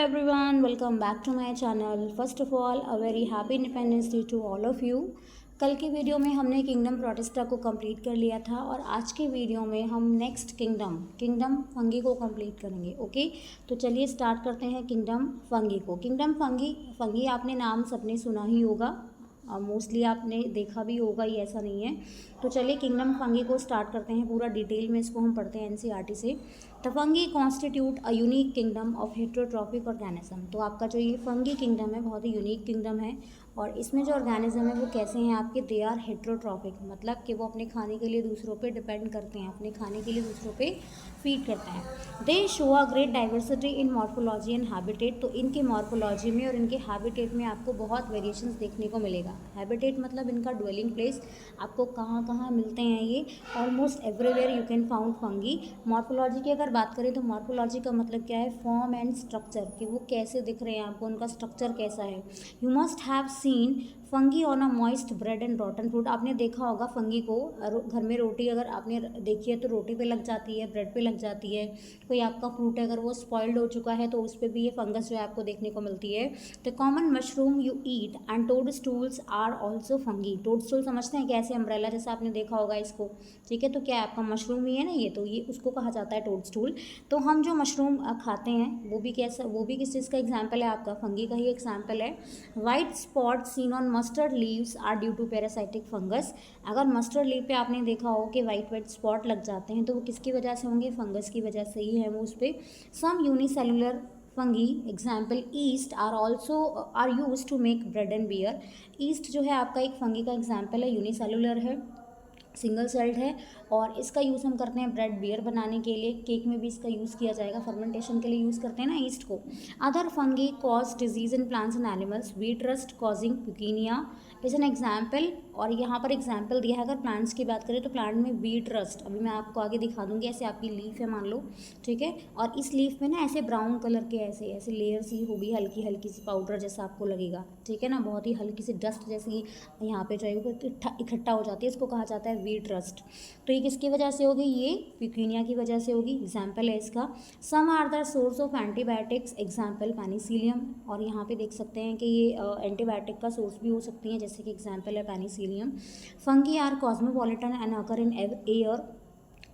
everyone, welcome back to my channel. First of all, a very happy Independence Day to all of you. कल की video में हमने kingdom protista को complete कर लिया था और आज के वीडियो में हम नेक्स्ट किंगडम फंगी को कंप्लीट करेंगे। ओके, तो चलिए स्टार्ट करते हैं किंगडम फंगी को। किंगडम फंगी आपने नाम सबने सुना ही होगा, मोस्टली आपने देखा भी होगा, ये ऐसा नहीं है। तो चलिए किंगडम फंगी को स्टार्ट करते हैं, पूरा डिटेल में इसको हम पढ़ते हैं एनसीईआरटी से। The fungi constitute a unique kingdom of heterotrophic organism. तो आपका जो ये फंगी किंगडम है बहुत ही यूनिक किंगडम है और इसमें जो ऑर्गेनिज्म है वो कैसे हैं आपके, दे आर हेट्रोट्रॉफिक, मतलब कि वो अपने खाने के लिए दूसरों पे डिपेंड करते हैं, अपने खाने के लिए दूसरों पे फीड करते हैं। दे show a great diversity in morphology and habitat. तो इनके मॉर्फोलॉजी में और इनके हैबिटेट में आपको बहुत वेरिएशंस देखने को मिलेगा। हैबिटेट मतलब इनका ड्वेलिंग प्लेस, आपको कहाँ कहाँ मिलते हैं ये, almost everywhere you can found fungi. Morphology की अगर बात करें तो मॉर्फोलॉजी का मतलब क्या है, फॉर्म एंड स्ट्रक्चर, कि वो कैसे दिख रहे हैं आपको, उनका स्ट्रक्चर कैसा है। You must have seen fungi on a moist bread and रॉटन food. आपने देखा होगा फंगी को घर में, रोटी अगर आपने देखी है तो रोटी पे लग जाती है, ब्रेड पे लग जाती है। कोई आपका फ्रूट है अगर वो स्पॉइल्ड हो चुका है तो उस पर भी ये फंगस जो है आपको देखने को मिलती है। The common mushroom you eat and toad stools are also fungi. Toad stool समझते हैं कैसे, अम्ब्रेला जैसा आपने देखा होगा इसको, ठीक है। तो क्या है आपका मशरूम ही है ना ये, तो ये उसको कहा जाता है टोड स्टूल। तो हम जो मशरूम खाते हैं वो भी कैसा, वो भी किस चीज़ का एग्जाम्पल है, आपका फंगी का ही एग्जाम्पल है। White spot seen on mustard leaves are due to parasitic fungus. अगर मस्टर्ड लीव पे आपने देखा हो कि वाइट स्पॉट लग जाते हैं तो वो किसकी वजह से होंगे, फंगस की वजह से ही है वो उस पर। Some unicellular fungi example yeast are use to make bread and beer. Yeast जो है आपका एक फंगी का एग्जाम्पल है, यूनिसेलुलर है, सिंगल सेल्ड है और इसका यूज़ हम करते हैं ब्रेड बियर बनाने के लिए, केक में भी इसका यूज़ किया जाएगा, फर्मेंटेशन के लिए यूज़ करते हैं ना ईस्ट को। Other fungi cause disease in plants and animals, wheat rust causing Puccinia is an example. और यहाँ पर एग्जाम्पल दिया है, अगर प्लांट्स की बात करें तो प्लांट में वीट रस्ट, अभी मैं आपको आगे दिखा दूंगी। ऐसे आपकी लीफ है मान लो, ठीक है, और इस लीफ में ना ऐसे ब्राउन कलर के ऐसे ऐसे लेयर सी होगी, हल्की हल्की सी पाउडर जैसा आपको लगेगा, ठीक है ना, बहुत ही हल्की सी डस्ट जैसी यहाँ पे जो है इकट्ठा हो जाती है, इसको कहा जाता है वीट रस्ट। तो ये किसकी वजह से होगी, ये प्यूकिनिया की वजह से होगी, एग्जाम्पल है इसका। Some are the source of antibiotics, example penicillium. और यहाँ पे देख सकते हैं कि ये एंटीबायोटिक का सोर्स भी हो सकती हैं, जैसे कि एग्जाम्पल है penicillium. Fungi are cosmopolitan and occur in air,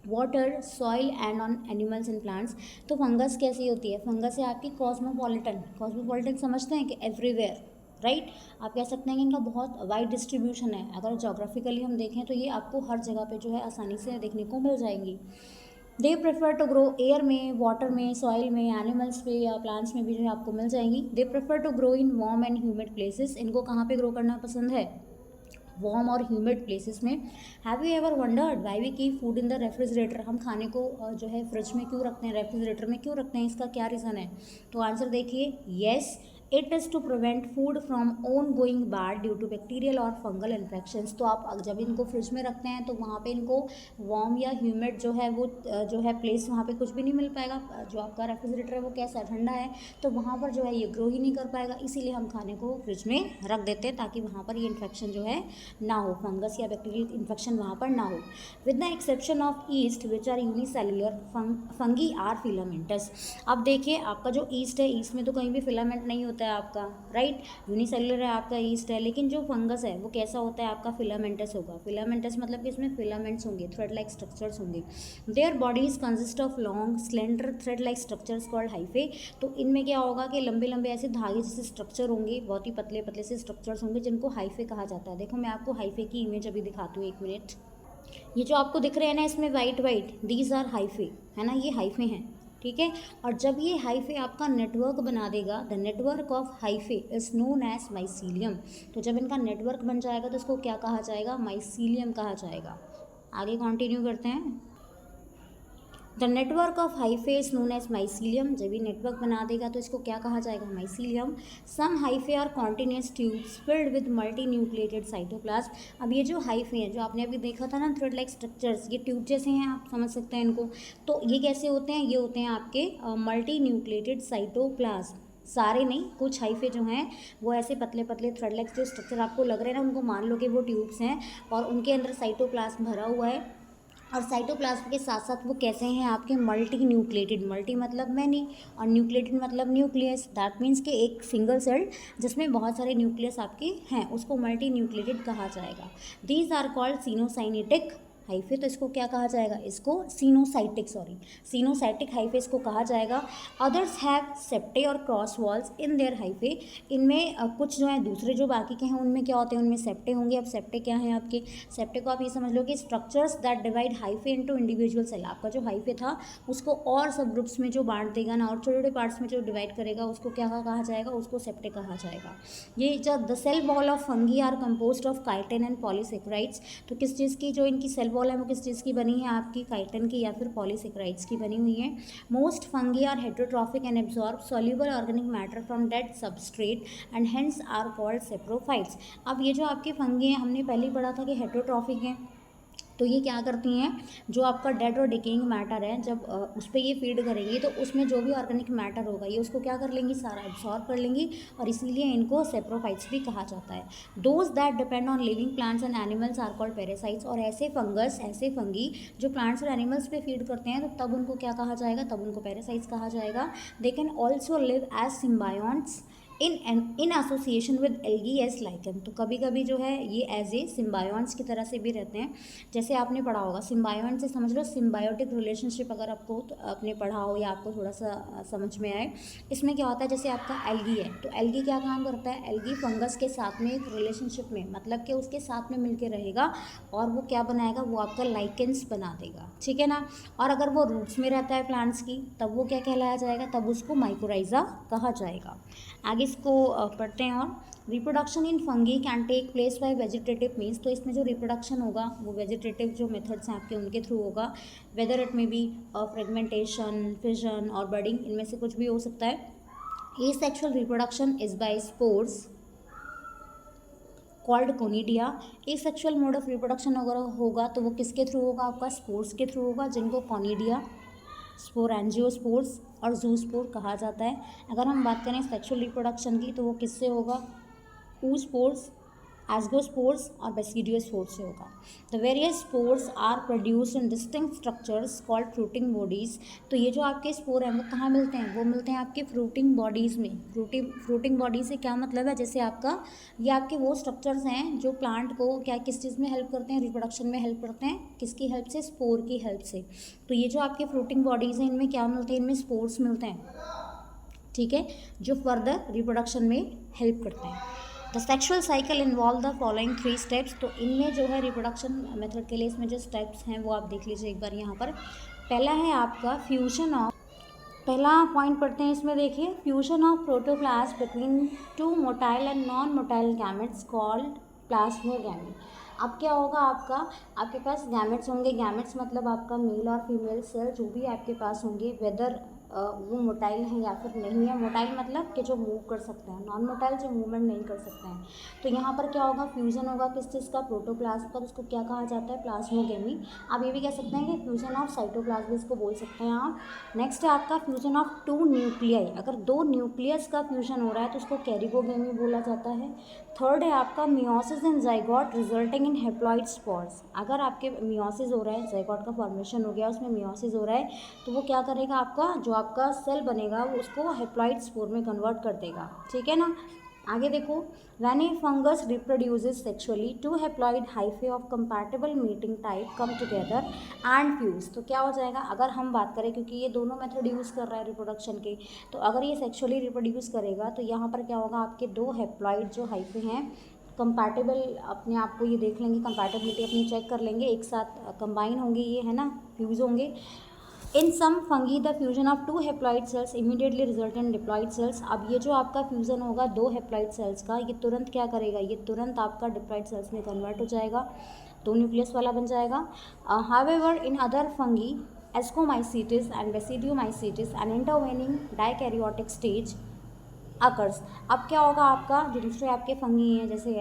water, soil and on animals and plants. तो फंगस कैसी होती है, फंगस है आपकी कॉस्मोपॉलिटन समझते हैं कि एवरीवेयर, राइट। आप कह सकते हैं कि इनका बहुत वाइड डिस्ट्रीब्यूशन है। अगर जोग्राफिकली हम देखें तो ये आपको हर जगह पे जो है आसानी से देखने को मिल जाएंगी। They prefer to grow air में, वाटर में, सॉइल में, एनिमल्स पे या प्लांट्स में भी जो है आपको मिल जाएंगी। They prefer to grow in warm and humid places. इनको कहाँ पे ग्रो करना पसंद है, वार्म और ह्यूमिड प्लेसेस में। Have you ever wondered why we keep food in the refrigerator. हम खाने को जो है फ्रिज में क्यों रखते हैं, रेफ्रिजरेटर में क्यों रखते हैं, इसका क्या रीज़न है। तो आंसर देखिए, yes, it is to prevent food from own going bad due to bacterial और फंगल इन्फेक्शंस। तो आप जब इनको फ्रिज में रखते हैं तो वहाँ पे इनको वार्म या ह्यूमिड जो है वो जो है प्लेस, वहाँ पे कुछ भी नहीं मिल पाएगा। जो आपका रेफ्रिजरेटर है वो कैसा है, ठंडा है, तो वहाँ पर जो है ये ग्रो ही नहीं कर पाएगा, इसीलिए हम खाने को फ्रिज में रख देते हैं ताकि वहाँ पर ये इन्फेक्शन जो है ना हो, फंगस या बैक्टीरियल इन्फेक्शन वहाँ पर ना हो। With the exception of yeast which are unicellular, fungi are filamentous. अब देखिए आपका जो ईस्ट है, ईस्ट में तो कहीं भी फिलामेंट नहीं होता है आपका, राइट, यूनिसेल्युलर है आपका ईस्ट है, लेकिन जो फंगस है वो कैसा होता है आपका, फिलामेंटस होगा। फिलामेंटस मतलब कि इसमें फिलामेंट्स होंगे, थ्रेड लाइक स्ट्रक्चर्स होंगे। Their bodies consist of long slender thread like structures called hyphae. तो इनमें क्या होगा कि लंबे लंबे ऐसे धागे जैसे स्ट्रक्चर होंगे, बहुत ही पतले पतले से स्ट्रक्चर्स होंगे जिनको हाइफे कहा जाता है। देखो मैं आपको हाइफे की इमेज अभी दिखाती हूँ, एक मिनट। ये जो आपको दिख रहे हैं ना इसमें white white, these are hyphae, है ना, ये हाइफे हैं, ठीक है। और जब ये हाइफे आपका नेटवर्क बना देगा, the network of hyphae is known as mycelium. तो जब इनका नेटवर्क बन जाएगा तो इसको क्या कहा जाएगा, माइसीलियम कहा जाएगा। आगे कंटिन्यू करते हैं। The network of hyphae is known as mycelium. जब ये नेटवर्क बना देगा तो इसको क्या कहा जाएगा, mycelium. Some hyphae are continuous tubes filled with multi nucleated cytoplasm. अब ये जो हाइफे हैं, जो आपने अभी देखा था ना थ्रेड लाइक स्ट्रक्चर्स, ये ट्यूब जैसे हैं, आप समझ सकते हैं इनको। तो ये कैसे होते हैं, ये होते हैं आपके मल्टी न्यूक्लिएटेड साइटोप्लाज्म। सारे नहीं, कुछ हाइफे जो हैं वो ऐसे पतले पतले थ्रेड लाइक जो स्ट्रक्चर आपको लग रहे हैं ना, उनको मान लो कि वो ट्यूब्स हैं और उनके अंदर साइटोप्लाज्म भरा हुआ है। और साइटोप्लाज्म के साथ साथ वो कैसे हैं आपके मल्टी न्यूक्लिएटेड, मल्टी मतलब मैनी और न्यूक्लिएटेड मतलब न्यूक्लियस, दैट मीन्स कि एक सिंगल सेल जिसमें बहुत सारे न्यूक्लियस आपके हैं उसको मल्टी न्यूक्लिएटेड कहा जाएगा। दीज आर कॉल्ड सिनोसाइनेटिक हाइफे, तो इसको क्या कहा जाएगा, इसको सिनोसाइटिक हाइफे इसको कहा जाएगा। अदर्स हैव सेप्टे और cross walls in their hyphae, इनमें कुछ जो है दूसरे जो बाकी के हैं उनमें क्या होते हैं, उनमें सेप्टे होंगे। अब सेप्टे क्या है आपके, सेप्टे को आप ये समझ लो कि structures that divide hyphae into individual cell. आपका जो हाइफे था उसको और सब ग्रुप्स में जो बांट देगा ना, और छोटे छोटे पार्ट्स में जो डिवाइड करेगा उसको क्या कहा जाएगा, उसको सेप्टे कहा जाएगा। ये जब the cell wall of fungi are composed of chitin and polysaccharides, तो किस चीज़ की जो इनकी सेल वॉल है वो किस चीज़ की बनी है, आपकी काइटिन की या फिर पॉलीसेकेराइड्स की बनी हुई है। Most fungi are heterotrophic and absorb soluble organic matter from dead substrate and hence are called saprophytes. अब ये जो आपकी फंगी हैं हमने पहले ही पढ़ा था कि हेटेरोट्रॉफिक हैं, तो ये क्या करती हैं, जो आपका डेड और डिकेइंग मैटर है जब उस पर ये फीड करेंगी तो उसमें जो भी ऑर्गेनिक मैटर होगा ये उसको क्या कर लेंगी, सारा एब्सॉर्ब कर लेंगी, और इसीलिए इनको सेप्रोफाइट्स भी कहा जाता है। Those that depend on living plants and animals are called parasites, और ऐसे फंगी जो प्लांट्स और एनिमल्स पे फीड करते हैं तो तब उनको क्या कहा जाएगा, तब उनको पैरासाइट्स कहा जाएगा। They can also live as symbionts in association with algae as lichen, तो कभी कभी जो है ये एज ए सिम्बायोन्ट्स की तरह से भी रहते हैं। जैसे आपने पढ़ा होगा सिम्बायोन्ट से समझ लो सिम्बायोटिक रिलेशनशिप, अगर आपको तो आपने पढ़ा हो या आपको थोड़ा सा समझ में आए, इसमें क्या होता है, जैसे आपका एल्गी है तो एल्गी क्या काम करता है, एल्गी फंगस के साथ में एक रिलेशनशिप में, मतलब कि उसके साथ में मिलकर रहेगा और वो क्या बनाएगा, वो आपका लाइकेंस बना देगा, ठीक है ना। और अगर वो रूट्स में रहता है प्लांट्स की तब वो क्या कहलाया जाएगा, तब उसको माइकोराइजा कहा जाएगा। आगे इसको पढ़ते हैं। और reproduction in fungi can take place by vegetative means, तो इसमें जो रिप्रोडक्शन होगा वो वेजिटेटिव जो मेथड्स हैं आपके उनके थ्रू होगा। वेदर इट में बी फ्रेगमेंटेशन, फिजन और बडिंग, इनमें से कुछ भी हो सकता है। Asexual reproduction is by spores called conidia. Asexual mode of reproduction अगर होगा तो वो किसके थ्रू होगा, आपका स्पोर्स के थ्रू होगा, जिनको कोनिडिया, स्पोरेंजियोस्पोर्स और जूस्पोर कहा जाता है। अगर हम बात करें सेक्सुअल रिप्रोडक्शन की तो वो किससे होगा, oospores, एस्गोस्पोर्स और बेसिडियोस्पोर्स से होगा। The various spores are produced in distinct structures called fruiting bodies, तो ये जो आपके स्पोर हैं वो कहाँ मिलते हैं, वो मिलते हैं आपके फ्रूटिंग बॉडीज़ में। फ्रूटिंग बॉडी से क्या मतलब है, जैसे आपका ये आपके वो स्ट्रक्चर्स हैं जो प्लांट को क्या किस चीज़ में हेल्प करते हैं, रिप्रोडक्शन में हेल्प करते हैं, किसकी हेल्प से, स्पोर की हेल्प से। तो ये जो आपके फ्रूटिंग बॉडीज़ हैं इनमें क्या मिलते हैं, इनमें स्पोर्स मिलते हैं, ठीक है, जो फर्दर रिप्रोडक्शन में हेल्प करते हैं। The sexual cycle involve the following 3 steps, तो इनमें जो है रिप्रोडक्शन मेथड के लिए इसमें जो स्टेप्स हैं वो आप देख लीजिए एक बार यहाँ पर। पहला है आपका फ्यूजन ऑफ, पहला पॉइंट पढ़ते हैं इसमें, देखिए fusion of protoplast between 2 motile and non motile gametes called plasmogamy. अब क्या होगा, आपके पास गैमेट्स होंगे, गैमेट्स मतलब आपका मेल और फीमेल सेल जो भी आपके पास होंगे, वेदर वो मोटाइल हैं या फिर नहीं है। मोटाइल मतलब कि जो मूव कर सकते हैं, नॉन मोटाइल जो मूवमेंट नहीं कर सकते हैं। तो यहाँ पर क्या होगा, फ्यूजन होगा किस चीज़ का, प्रोटोप्लाज्म का, तो उसको क्या कहा जाता है, प्लाज्मोगेमी। आप ये भी कह सकते हैं कि फ्यूजन ऑफ साइटोप्लाज्म इसको बोल सकते हैं आप। नेक्स्ट है आपका फ्यूजन ऑफ 2 न्यूक्लियाई, अगर 2 न्यूक्लियस का फ्यूजन हो रहा है तो उसको कैरिगोगेमी बोला जाता है। थर्ड है आपका meiosis in zygote resulting in haploid spores, अगर आपके मियोसिस हो रहा है, जाइगोट का फॉर्मेशन हो गया उसमें मियोसिस हो रहा है तो वो क्या करेगा, आपका जो आपका सेल बनेगा वो उसको हेप्लॉइड स्पोर में कन्वर्ट कर देगा, ठीक है ना। आगे देखो, when A fungus reproduces sexually 2 haploid hyphae of compatible meeting type come together and fuse, तो क्या हो जाएगा, अगर हम बात करें क्योंकि ये दोनों मेथड यूज़ कर रहा है रिप्रोडक्शन के, तो अगर ये सेक्सुअली रिप्रोड्यूस करेगा तो यहाँ पर क्या होगा, आपके 2 हेप्लॉइड जो हाइफे हैं कंपैटिबल, अपने आप को ये देख लेंगे, कंपैटिबिलिटी अपनी चेक कर लेंगे, एक साथ कंबाइन होंगे, ये है ना, फ्यूज़ होंगे। In some fungi the fusion of 2 haploid cells immediately result in diploid cells, अब ये जो आपका फ्यूज़न होगा 2 हेप्लॉइड सेल्स का, ये तुरंत क्या करेगा, ये तुरंत आपका डिप्लॉइड सेल्स में कन्वर्ट हो जाएगा, 2 न्यूक्लियस वाला बन जाएगा। However in other fungi ascomycetes and basidiomycetes and intervening dikaryotic stage occurs, अब क्या होगा, आपका जो दूसरे आपके फंगी हैं जैसे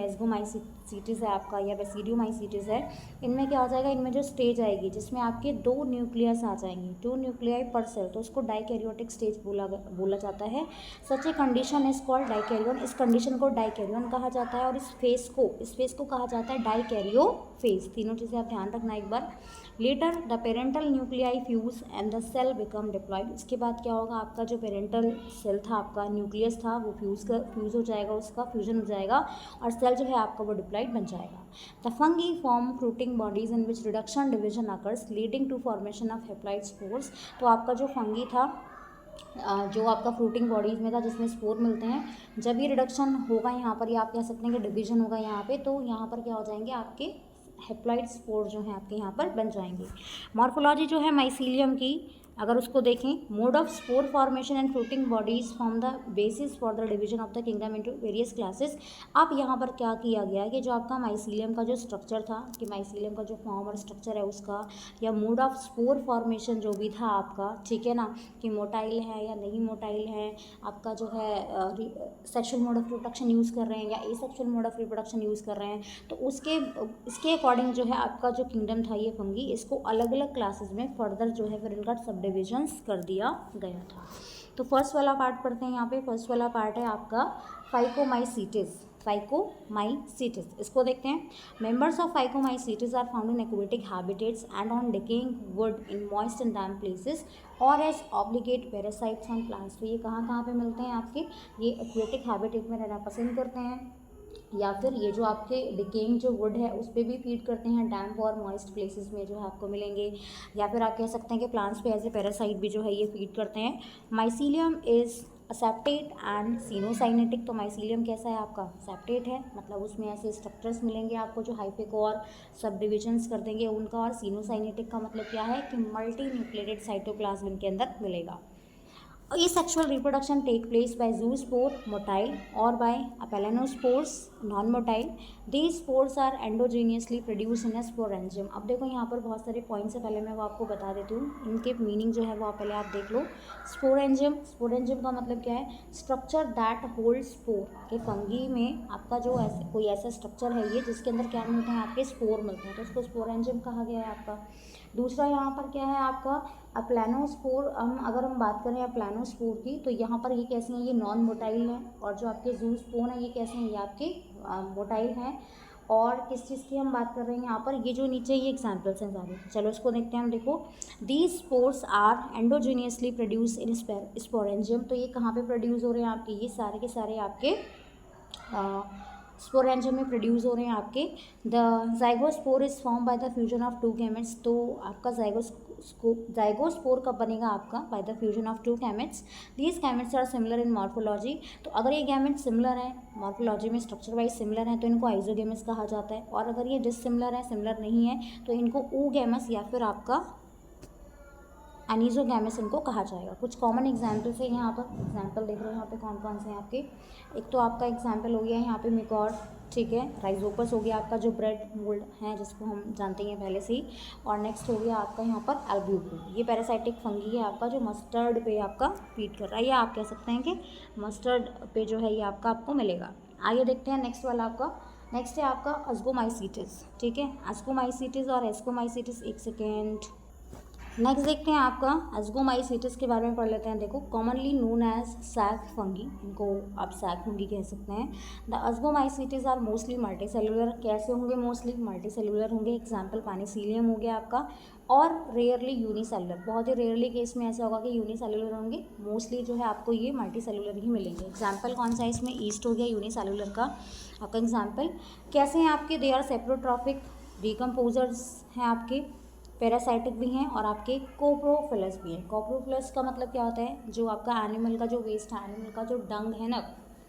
सीटिस है आपका या बेसिडियोमाइसीटिस है, इनमें क्या हो जाएगा, इनमें जो स्टेज आएगी जिसमें आपके 2 न्यूक्लियस आ जाएंगे, 2 न्यूक्लियाई पर सेल, तो उसको डाइकैरियोटिक स्टेज बोला जाता है। Such a condition is called dikaryon. इस कंडीशन को डाइकैरियोन कहा जाता है और इस फेज को कहा जाता है डाइकैरियो फेज। तीनों चीज़ें आप ध्यान रखना एक बार। Later the parental nuclei fuse and the cell become diploid. इसके बाद क्या होगा, आपका जो पेरेंटल सेल था, आपका न्यूक्लियस था, वो फ्यूज़ हो जाएगा, उसका फ्यूजन हो जाएगा और सेल जो है आपका वो डिप्लॉयड बन जाएगा। The fungi form fruiting bodies in which reduction division occurs leading to formation of haploid spores. तो आपका जो फंगी था, जो आपका फ्रूटिंग बॉडीज़ में था जिसमें स्पोर मिलते हैं, जब ये रिडक्शन होगा यहाँ पर, या आप कह सकते हैं कि डिवीजन होगा यहाँ पे, तो यहाँ पर क्या हो जाएंगे, आपके हेप्लॉइड स्पोर जो हैं आपके यहाँ पर बन जाएंगे। मॉर्फोलॉजी जो है माइसीलियम की, अगर उसको देखें, mode of spore formation and fruiting bodies form the basis for the division of the kingdom into various classes. अब यहाँ पर क्या किया गया है कि जो आपका माइसीलियम का जो स्ट्रक्चर था, कि माइसीलियम का जो फॉर्म और स्ट्रक्चर है उसका, या मोड ऑफ स्पोर फॉर्मेशन जो भी था आपका, ठीक है ना, कि मोटाइल है या नहीं मोटाइल है, आपका जो है sexual mode of reproduction use कर रहे हैं या asexual mode of reproduction use कर रहे हैं, तो इसके अकॉर्डिंग जो है आपका जो किंगडम था ये फंगी, इसको अलग अलग क्लासेस में फर्दर जो है फिर इनका सब डिविजन्स कर दिया गया था। तो फर्स्ट वाला पार्ट पढ़ते हैं यहाँ पे। फर्स्ट वाला पार्ट है आपका फाइकोमाइसीटिस। इसको देखते हैं। Members of phycomycetes are found in aquatic habitats and on decaying wood in moist and damp places or as obligate parasites on plants. तो ये कहाँ पे मिलते हैं आपके, ये एक्वेटिक हैबिटेट में रहना पसंद करते हैं, या फिर ये जो आपके डिकेइंग जो वुड है उस पर भी फीड करते हैं, डैम्प और मॉइस्ट प्लेसेस में जो है आपको मिलेंगे, या फिर आप कह सकते हैं कि प्लांट्स पे एज ए पैरासाइट भी जो है ये फीड करते हैं। Mycelium is septate and coenocytic. तो माइसीलियम कैसा है आपका, सेप्टेट है, मतलब उसमें ऐसे स्ट्रक्चर्स मिलेंगे आपको जो हाइफे को और सब डिविजन्स कर देंगे उनका, और सीनोसाइनेटिक का मतलब क्या है कि मल्टी न्यूक्लिएटेड साइटोप्लाज्म इनके अंदर मिलेगा। Asexual reproduction take place by zoospore motile or by apelanospores non-motile. These spores are endogenously produced in a sporangium. अब देखो यहाँ पर बहुत सारे पॉइंट्स है, पहले मैं वो आपको बता देती हूँ, इनके मीनिंग जो है वो पहले आप देख लो। स्पोरेंजियम का मतलब क्या है, स्ट्रक्चर दैट होल्ड स्पोर, के फंगी में आपका जो कोई ऐसा स्ट्रक्चर है ये जिसके अंदर क्या मिलते हैं, आपके स्पोर मिलते हैं, तो उसको स्पोरेंजियम कहा गया है आपका। दूसरा यहाँ पर क्या है आपका अप्लानोस्पोर। अगर हम बात करें अप्लानोस्पोर की, तो यहाँ पर ये कैसे हैं, ये नॉन मोटाइल हैं, और जो आपके जूस्पोन है ये कैसे हैं, ये आपके मोटाइल हैं। और किस चीज़ की हम बात कर रहे हैं यहाँ पर, ये जो नीचे ये एग्जाम्पल्स हैं सारे, चलो इसको देखते हैं हम। देखो, these spores are endogenously produce in sporangium. तो ये कहाँ पे प्रोड्यूस हो रहे हैं आपके, ये सारे के सारे आपके स्पोरेंजियम में प्रोड्यूस हो रहे हैं आपके। The zygospore is form by the fusion of 2 gametes. तो आपका जाइगोस्पोर कब बनेगा आपका, by the fusion of 2 gametes. These gametes are similar in morphology. तो अगर ये गैमेट्स सिमिलर हैं मॉर्फोलॉजी में, स्ट्रक्चर वाइज सिमिलर हैं, तो इनको आइजोगेमस कहा जाता है, और अगर ये डिसिमिलर है, सिमिलर नहीं है, तो इनको oogamous या फिर आपका एनिजोगैमस इनको कहा जाएगा। कुछ कॉमन एग्जाम्पल्स है यहाँ पर, एग्जाम्पल देख रहे हो यहाँ पे कौन कौन से हैं आपके। एक तो आपका एग्जाम्पल हो गया यहाँ पे मिकॉर, ठीक है, राइजोपस हो गया आपका जो ब्रेड मोल्ड है जिसको हम जानते हैं पहले से ही, और नेक्स्ट हो गया आपका यहाँ पर एल्ब्यूको। ये पैरासाइटिक फंगी है आपका जो मस्टर्ड पे आपका फीड कर रहा है, या आप कह सकते हैं कि मस्टर्ड पे जो है ये आपका आपको मिलेगा। आइए देखते हैं नेक्स्ट वाला आपका। नेक्स्ट है आपका अस्कोमाइसीटिस, ठीक है, अस्कोमाइसीटिस और एस्कोमाइसीटिस। एक सेकेंड, नेक्स्ट देखते हैं आपका अस्कोमाइसीटिस के बारे में पढ़ लेते हैं। देखो, commonly known as sac fungi, इनको आप सैक फंगी कह सकते हैं। The ascomycetes are mostly multi cellular. कैसे होंगे, मोस्टली मल्टी सेलुलर होंगे। एग्जाम्पल पेनिसिलियम हो गया आपका, और रेयरली यूनिसेलुलर, बहुत ही रेयरली केस में ऐसा होगा कि यूनिसेलुलर होंगे, मोस्टली जो है आपको ये मल्टी सेलुलर ही मिलेंगे। एग्जाम्पल कौन सा है इसमें, ईस्ट हो गया यूनिसेलुलर का आपका एग्जाम्पल। कैसे हैं आपके, दे आर सेप्रोट्रॉफिक, डिकम्पोजर्स हैं आपके, पैरासाइटिक भी हैं, और आपके कोप्रोफिलस भी हैं। कोप्रोफिलस का मतलब क्या होता है, जो आपका एनिमल का जो वेस्ट है, एनिमल का जो डंग है ना,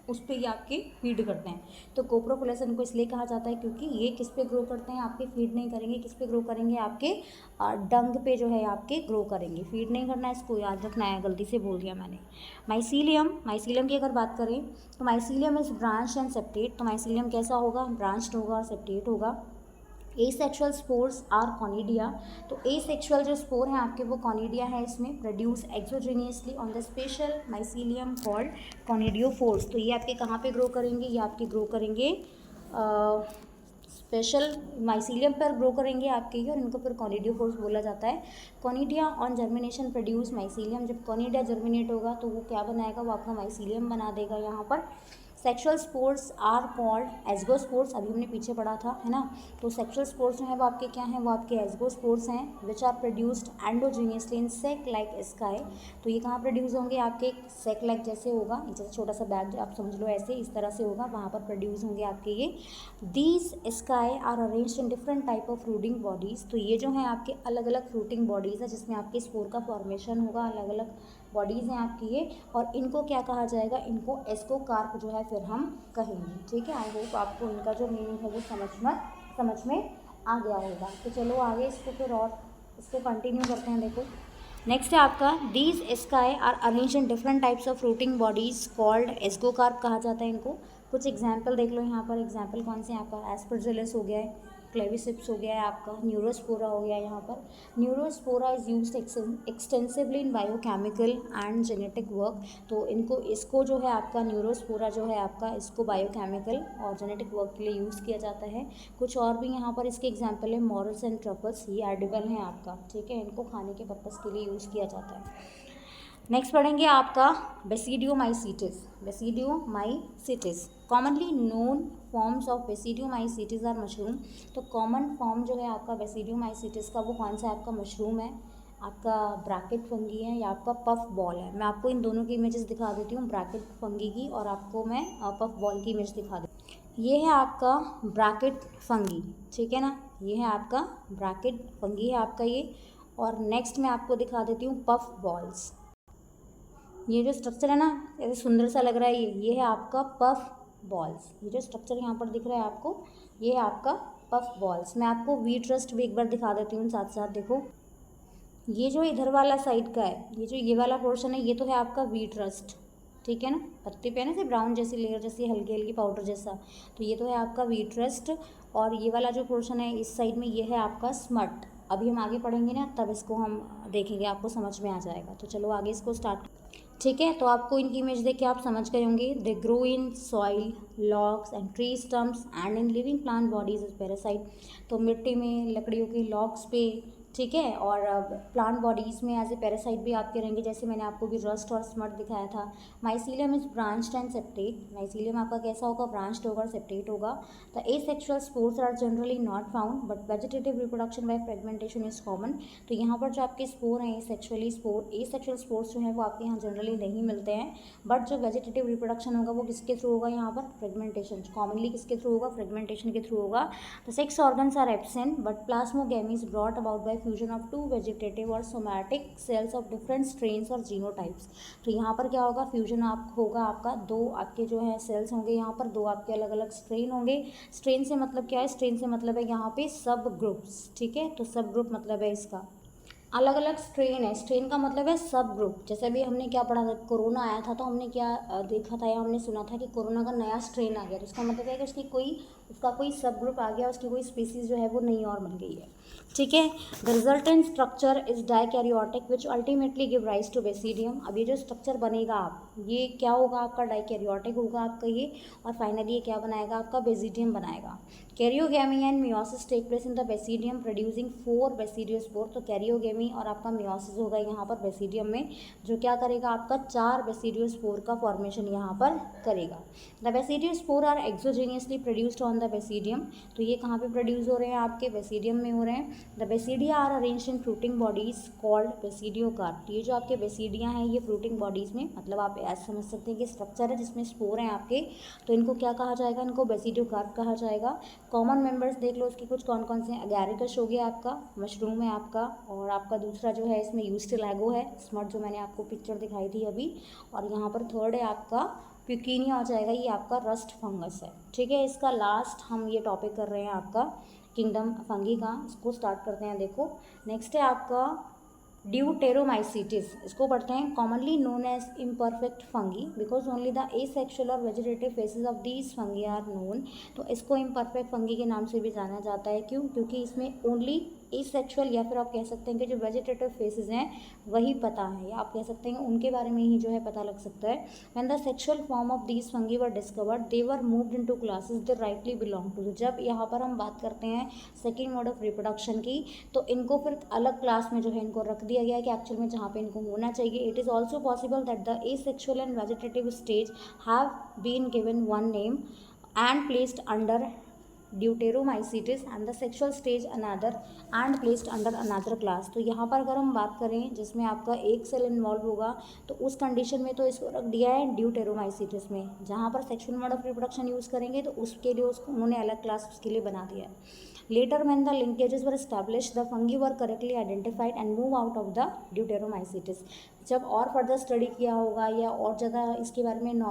उस पर ये आपके फीड करते हैं। तो कोप्रोफिलस इनको इसलिए कहा जाता है क्योंकि ये किस पे ग्रो करते हैं, आपके फीड नहीं करेंगे, किस पे ग्रो करेंगे, आपके डंग पे जो है आपके ग्रो करेंगे। फीड नहीं करना है, इसको याद रखना है, गलती से बोल दिया मैंने। माइसीलियम की अगर बात करें तो mycelium is branch and septate. तो माइसीलियम कैसा होगा, ब्रांच्ड होगा और सेप्टेट होगा। Asexual spores are conidia. तो एसेक्सुअल जो स्पोर हैं आपके वो कॉनिडिया है, इसमें produce exogenously on the special mycelium called conidiophores. तो ये आपके कहाँ पे ग्रो करेंगे, ये आपके ग्रो करेंगे स्पेशल माइसीलियम पर ग्रो करेंगे आपके ये, और इनको फिर कॉनिडियोफोर्स बोला जाता है। Conidia on germination produce mycelium, जब कॉनिडिया जर्मिनेट होगा तो वो क्या बनाएगा, वो आपका माइसीलियम बना देगा यहाँ पर। सेक्सुअल स्पोर्स आर कॉल्ड एस्गोस्पोर्स, अभी हमने पीछे पढ़ा था, है ना। तो सेक्सुअल स्पोर्स जो है वो आपके क्या हैं, वो आपके एस्गोस्पोर्स हैं, which are produced endogenously in sac like asci. तो ये कहाँ प्रोड्यूस होंगे, आपके सेक लाइक जैसे होगा, जैसे छोटा सा बैग आप समझ लो, ऐसे इस तरह से होगा, वहाँ पर प्रोड्यूस होंगे आपके ये। These asci are arranged in different type of fruiting bodies. तो ये जो हैं आपके अलग अलग फ्रूटिंग बॉडीज़ है, जिसमें आपके स्पोर का फॉर्मेशन होगा, अलग अलग बॉडीज़ हैं आपकी ये। और इनको क्या कहा जाएगा, इनको एस्कोकार्प जो है फिर हम कहेंगे, ठीक है। आई होप आपको इनका जो मीनिंग है वो समझ में आ गया होगा। तो चलो आगे इसको फिर और इसको कंटिन्यू करते हैं। देखो नेक्स्ट है आपका, these asci are arrange in different types of fruiting bodies called ascocarp कहा जाता है इनको। कुछ एग्जाम्पल देख लो यहाँ पर। एग्जाम्पल कौन से हैं आपका, एस्परजिलस हो गया है, क्लेविसिप्स हो गया है आपका, न्यूरोस्पोरा हो गया है यहाँ पर। Neurospora is used extensively in biochemical and genetic work. तो इसको जो है आपका न्यूरोस्पोरा जो है आपका, इसको बायोकेमिकल और जेनेटिक वर्क के लिए यूज़ किया जाता है। कुछ और भी यहाँ पर इसके एग्जाम्पल है, मॉरल्स एंड ट्रफल्स, ये एडिबल हैं आपका, ठीक है। इनको खाने के पर्पज़ के लिए यूज़ किया जाता है। नेक्स्ट पढ़ेंगे आपका basidiomycetes. Commonly known forms of basidiomycetes are mushroom. तो कॉमन फॉर्म जो है आपका बेसिडियोमाइसीटिस का, वो कौन सा है आपका, मशरूम है, आपका ब्रैकेट फंगी है, या आपका पफ बॉल है। मैं आपको इन दोनों की इमेजेस दिखा देती हूँ, ब्रैकेट फंगी की, और आपको मैं पफ बॉल की इमेज दिखा देती हूँ। ये है आपका ब्रैकेट फंगी, ठीक है ना, ये है आपका ब्रैकेट फंगी है आपका ये। और नेक्स्ट मैं आपको दिखा देती हूँ पफ बॉल्स। ये जो स्ट्रक्चर है ना, ऐसे सुंदर सा लग रहा है, ये है आपका पफ बॉल्स। ये जो स्ट्रक्चर यहाँ पर दिख रहा है आपको, ये है आपका पफ बॉल्स। मैं आपको वी ट्रस्ट भी एक बार दिखा देती हूँ साथ साथ। देखो ये जो इधर वाला साइड का है, ये वाला पोर्शन है, ये तो है आपका वी ट्रस्ट, ठीक है ना। पत्ते पे ना से ब्राउन जैसी लेयर जैसी हल्की हल्की पाउडर जैसा, तो ये तो है आपका वी ट्रस्ट। और ये वाला जो पोर्शन है इस साइड में, ये है आपका स्मट। अभी हम आगे पढ़ेंगे ना, तब इसको हम देखेंगे, आपको समझ में आ जाएगा। तो चलो आगे इसको स्टार्ट, ठीक है। तो आपको इनकी इमेज देख के आप समझ गए होंगे। They grow in soil, logs and tree stumps and in living plant bodies is parasite. तो मिट्टी में, लकड़ियों की लॉग्स पे, ठीक है, और प्लांट बॉडीज़ में एज ए पैरासाइट भी आपके रहेंगे, जैसे मैंने आपको भी रस्ट और स्मट दिखाया था। Mycelium is branched and septate. Mycelium आपका कैसा होगा, ब्रांच्ड होगा, सेप्टेट होगा। The asexual spores are generally not found but vegetative reproduction by fragmentation is common. तो यहाँ पर जो आपके स्पोर हैं, एसेक्सुअल स्पोर्स जो हैं वो आपके यहाँ जनरली नहीं मिलते हैं, बट जो वेजिटेटिव रिप्रोडक्शन होगा वो किसके थ्रू होगा, यहाँ पर फ्रेगमेंटेशन। कॉमनली किसके थ्रू होगा, फ्रेगमेंटेशन के थ्रू होगा। The sex organs are absent but plasmogamy is brought about by fusion of two vegetative or somatic cells of different strains or genotypes. तो यहाँ पर क्या होगा, फ्यूजन होगा आपका, दो आपके जो है सेल्स होंगे, यहाँ पर दो आपके अलग अलग स्ट्रेन होंगे। स्ट्रेन से मतलब क्या है, स्ट्रेन से मतलब है यहाँ पे सब ग्रुप्स, ठीक है। तो सब ग्रुप मतलब है इसका, अलग अलग स्ट्रेन है, स्ट्रेन का मतलब है सब ग्रुप। जैसे अभी हमने क्या पढ़ा था, कोरोना आया था, तो हमने क्या देखा था या हमने सुना था कि कोरोना का नया स्ट्रेन आ गया। तो इसका मतलब है कि उसका कोई सब ग्रुप आ गया, उसकी कोई स्पीसीज जो है वो नई और बन गई है, ठीक है। The resultant structure is dikaryotic which ultimately give rise to basidium. अब ये जो स्ट्रक्चर बनेगा ये क्या होगा आपका, डाइकैरियोटिक होगा आपका ये, और फाइनली ये क्या बनाएगा आपका, बेसिडियम बनाएगा। Karyogamy and meiosis take place in the basidium producing 4 basidiospore. तो कैरियोगेमी और आपका मियोसिस होगा यहाँ पर बेसिडियम में, जो क्या करेगा आपका 4 बेसिडियोस्पोर का फॉर्मेशन यहाँ पर करेगा। The basidiospore are exogenously produced on the basidium. तो ये कहाँ पे प्रोड्यूस हो रहे हैं, आपके बेसिडियम में हो रहे हैं। The basidia are arranged in fruiting bodies called basidiocarp. ये जो आपके बेसिडियाँ हैं ये फ्रूटिंग बॉडीज़ में, मतलब आप ऐसा समझ सकते हैं कि स्ट्रक्चर है जिसमें स्पोर हैं आपके, तो इनको क्या कहा जाएगा, इनको बेसिडियोकार्प कहा जाएगा। कॉमन मेंबर्स देख लो उसके कुछ कौन कौन से हैं। एगैरिकस हो गया आपका, मशरूम है आपका, और आपका दूसरा जो है इसमें यूस्टिलैगो है, स्मट जो मैंने आपको पिक्चर दिखाई थी अभी, और यहाँ पर थर्ड है आपका प्यूकिनिया हो जाएगा, ये आपका रस्ट फंगस है, ठीक है। इसका लास्ट हम ये टॉपिक कर रहे हैं आपका किंगडम फंगी का, इसको स्टार्ट करते हैं। देखो नेक्स्ट है आपका ड्यूटेरोमाइसीटिस, इसको पढ़ते हैं। Commonly known as imperfect fungi because only the asexual or vegetative phases of these fungi are known. तो इसको इम्परफेक्ट फंगी के नाम से भी जाना जाता है, क्यों, क्योंकि इसमें ओनली एसेक्सुअल या फिर आप कह सकते हैं कि जो वेजिटेटिव फेसेस हैं वही पता है, या आप कह सकते हैं उनके बारे में ही जो है पता लग सकता है। When the sexual form of these fungi were discovered they were moved into classes they rightly belong to. जब यहाँ पर हम बात करते हैं सेकेंड मोड ऑफ रिप्रोडक्शन की, तो इनको फिर अलग क्लास में जो है इनको रख दिया गया है कि एक्चुअल में जहाँ पे इनको होना चाहिए। It is also possible that the asexual and vegetative stage have been given one name and placed under deuteromycetes and the sexual stage another and placed under another class। तो यहाँ पर अगर हम बात करें जिसमें आपका एक सेल इन्वॉल्व होगा तो उस कंडीशन में तो इसको रख दिया है ड्यूटेरोमाइसीटिस में। जहाँ पर sexual mode of reproduction use करेंगे तो उसके लिए उसको उन्होंने अलग क्लास उसके लिए बना दिया है। Later when the linkages were established, the fungi were correctly identified and move out of the deuteromycetes। जब और फर्दर स्टडी किया होगा या और ज़्यादा इसके बारे में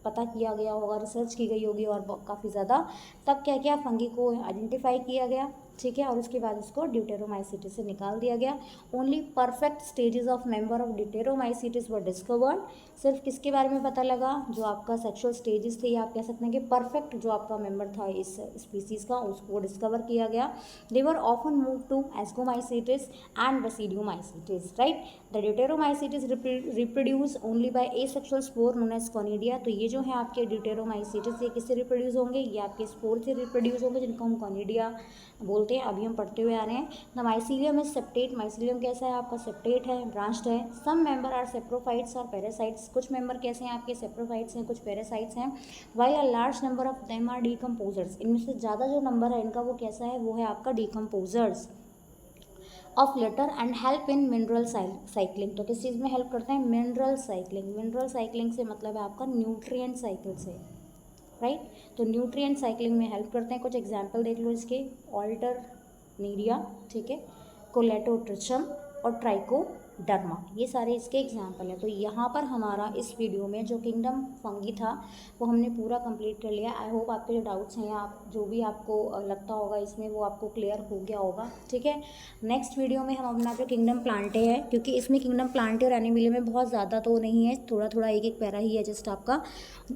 पता किया गया होगा, रिसर्च की गई होगी और काफ़ी ज़्यादा, तब क्या किया फंगी को आइडेंटिफाई किया गया, ठीक है, और उसके बाद उसको ड्यूटेरोमाइसीटिस से निकाल दिया गया। Only perfect stages of member of deuteromycetes were discovered. सिर्फ किसके बारे में पता लगा, जो आपका सेक्सुअल स्टेजेस थे, या आप कह सकते हैं कि परफेक्ट जो आपका मेंबर था इस स्पीसीज़ का, उसको डिस्कवर किया गया। They were often move to ascomycetes and basidiomycetes, right. The deuteromycetes reproduce only by asexual spore known as conidia. तो ये जो है आपके ड्यूटेरोमाइसीटिस ये किससे रिप्रोड्यूस होंगे, ये आपके स्पोर से रिप्रोड्यूस होंगे जिनको हम कॉनिडिया बोलते हैं, अभी हम पढ़ते हुए आ रहे हैं। The mycelium is septate. Mycelium कैसा है आपका, सेप्टेट है, ब्रांच्ड है। सम मेंबर आर सेप्रोफाइट्स और पैरासाइट्स। कुछ मेंबर कैसे हैं आपके, सेप्रोफाइट्स हैं, कुछ पैरासाइट्स हैं। While a large number of them are decomposers. इनमें से ज़्यादा जो नंबर है इनका वो कैसा है, वो है आपका decomposers of litter and help in mineral cycling. तो किस चीज़ में हेल्प करते हैं, मिनरल साइक्लिंग। मिनरल साइक्लिंग से मतलब है आपका न्यूट्रिएंट साइकिल से, राइट। तो न्यूट्रिएंट साइक्लिंग में हेल्प करते हैं। कुछ एग्जांपल देख लो इसके, ऑल्टरनेरिया, ठीक है, कोलेटोट्रिचम और ट्राइकोडर्मा, ये सारे इसके एग्जांपल हैं। तो यहाँ पर हमारा इस वीडियो में जो किंगडम फंगी था वो हमने पूरा कंप्लीट कर लिया। आई होप आपके जो डाउट्स हैं या आप जो भी आपको लगता होगा इसमें वो आपको क्लियर हो गया होगा, ठीक है। नेक्स्ट वीडियो में हम अपना जो किंगडम प्लांटे है, क्योंकि इसमें किंगडम प्लांटे और एनिमिलिया में बहुत ज़्यादा तो नहीं है, थोड़ा थोड़ा एक एक पैरा ही है, जस्ट आपका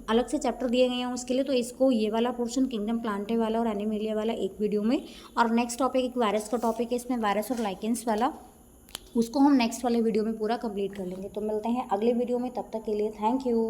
अलग से चैप्टर दिए गए हैं उसके लिए। तो इसको ये वाला पोर्शन किंगडम प्लांटे वाला और एनिमिलिया वाला एक वीडियो में, और नेक्स्ट टॉपिक एक वायरस का टॉपिक है, इसमें वायरस और लाइकेंस वाला, उसको हम नेक्स्ट वाले वीडियो में पूरा कंप्लीट कर लेंगे। तो मिलते हैं अगले वीडियो में, तब तक के लिए थैंक यू।